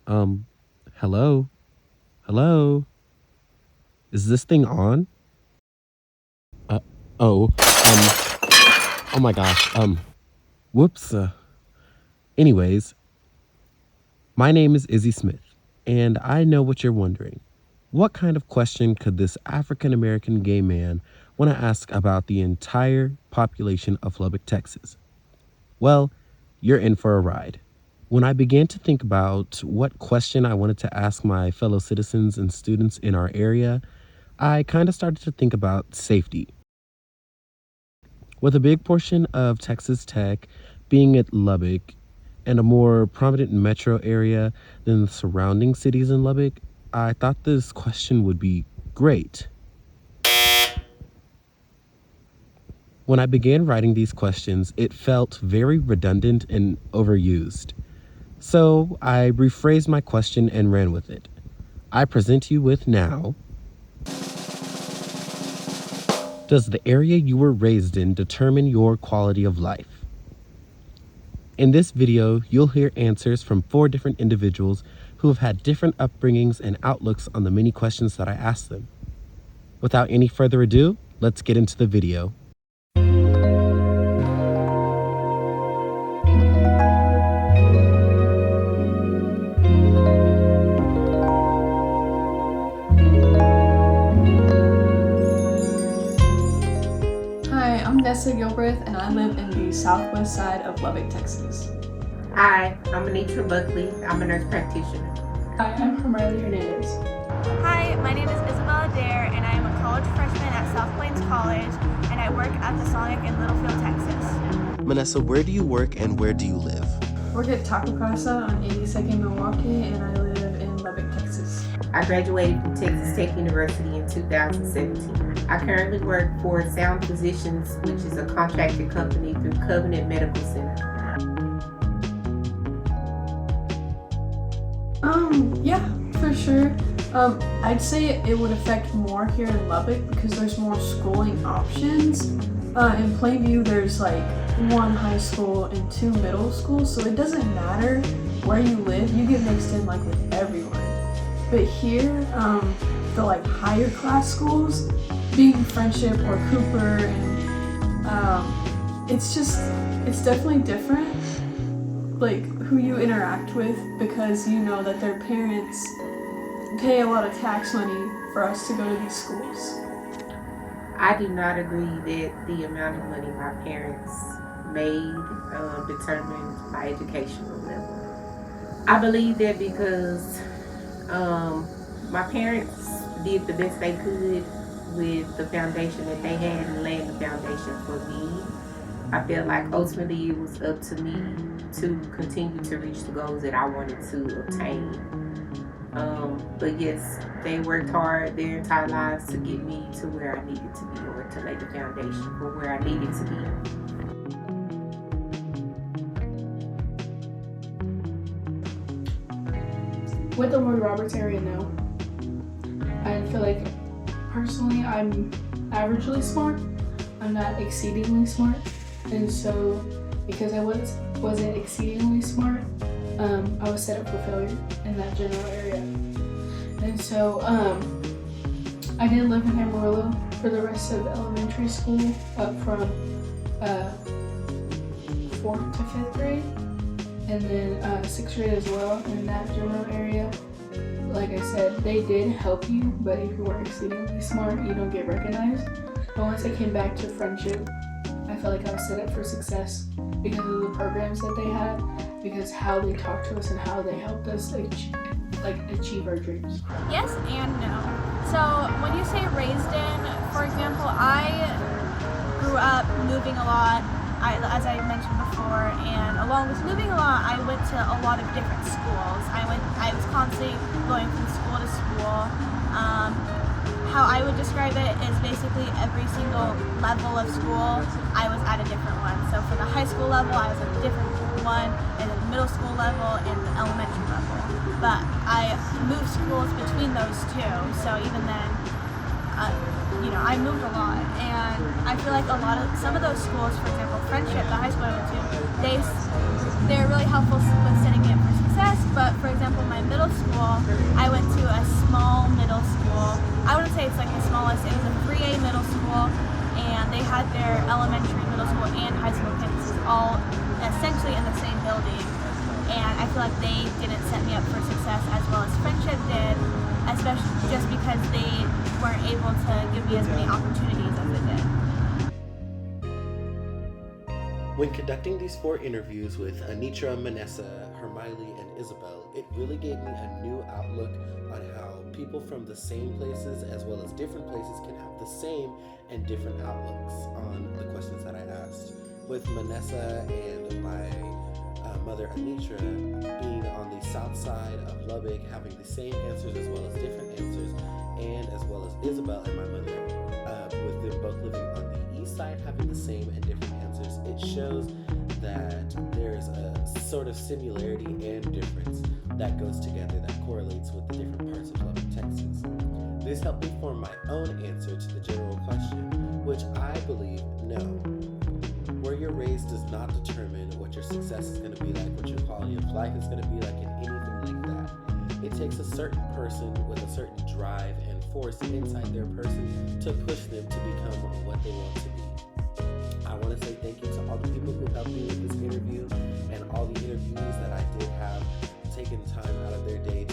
Um, hello? Hello? Is this thing on? Uh, oh, oh my gosh, whoops. Anyways, my name is Izzy Smith, and I know what you're wondering. What kind of question could this African American gay man want to ask about the entire population of Lubbock, Texas? Well, you're in for a ride. When I began to think about what question I wanted to ask my fellow citizens and students in our area, I kind of started to think about safety. With a big portion of Texas Tech being at Lubbock and a more prominent metro area than the surrounding cities in Lubbock, I thought this question would be great. When I began writing these questions, it felt very redundant and overused. So I rephrased my question and ran with it. I present you with now: does the area you were raised in determine your quality of life? In this video, you'll hear answers from 4 different individuals who have had different upbringings and outlooks on the many questions that I asked them. Without any further ado, let's get into the video. Hi, I'm Nessa Gilbreth, and I live in the southwest side of Lubbock, Texas. Hi, I'm Anitra Buckley. I'm a nurse practitioner. Hi, I'm Hermione Hernandez. Hi, my name is Isabella Dare, and I am a college freshman at South Plains College, and I work at the Sonic in Littlefield, Texas. Manessa, where do you work and where do you live? I work at Taco Casa on 82nd Milwaukee, and I live in Lubbock, Texas. I graduated from Texas Tech University in 2017. I currently work for Sound Physicians, which is a contracted company through Covenant Medical Center. Yeah, for sure. I'd say it would affect more here in Lubbock because there's more schooling options. In Plainview, there's like 1 high school and 2 middle schools, so it doesn't matter where you live, you get mixed in like with everyone. But here, the like higher class schools, being Friendship or Cooper, and it's definitely different, like who you interact with, because you know that their parents pay a lot of tax money for us to go to these schools. I do not agree that the amount of money my parents made determined my educational level. I believe that because my parents did the best they could with the foundation that they had and laid the foundation for me. I felt like ultimately it was up to me to continue to reach the goals that I wanted to obtain. But yes, they worked hard their entire lives to get me to where I needed to be, or to lay the foundation for where I needed to be. With the Roy Roberts area now, I feel like personally I'm averagely smart. I'm not exceedingly smart, and so because I wasn't exceedingly smart, I was set up for failure in that general area. And so I did live in Amarillo for the rest of elementary school, up from 4th to 5th grade, and then 6th grade as well in that general area. Like I said, they did help you, but if you were exceedingly smart, you don't get recognized. But once I came back to Friendship, I felt like I was set up for success because of the programs that they had, because how they talked to us and how they helped us achieve our dreams. Yes and no. So when you say raised in, for example, I grew up moving a lot, as I mentioned before, and along with moving a lot, I went to a lot of different schools. I was constantly going from school to school. How I would describe it is basically every single level of school, I was at a different one. So for the high school level, I was at a different one, and then the middle school level, and the elementary level. But I moved schools between those 2, so even then, I moved a lot. And I feel like some of those schools, for example, Friendship, the high school I went to, they're really helpful with setting me up for success. success, but for example, my middle school, I went to a small middle school. I wouldn't say it's like the smallest, it was a 3A middle school, and they had their elementary, middle school, and high school campuses all essentially in the same building. And I feel like they didn't set me up for success as well as Friendship did, especially just because they weren't able to give me as many opportunities as it did. When conducting these 4 interviews with Anitra, Manessa, Hermione, and Isabel, it really gave me a new outlook on how people from the same places as well as different places can have the same and different outlooks on the questions that I asked. With Manessa and my mother Anitra being on the south side of Lubbock, having the same answers as well as different answers, and as well as Isabel and my mother, with them both living on the east side, having the same and different answers, it shows that there's a sort of similarity and difference that goes together, that correlates with the different parts of Lubbock, Texas. This helped me form my own answer to the general question, which I believe no. Where you're raised does not determine what your success is going to be like, what your quality of life is going to be like, and anything like that. It takes a certain person with a certain drive and force inside their person to push them to become what they want to be. I want to say thank you to all the people who helped me with this interview and all the interviewees that I did have taken time out of their day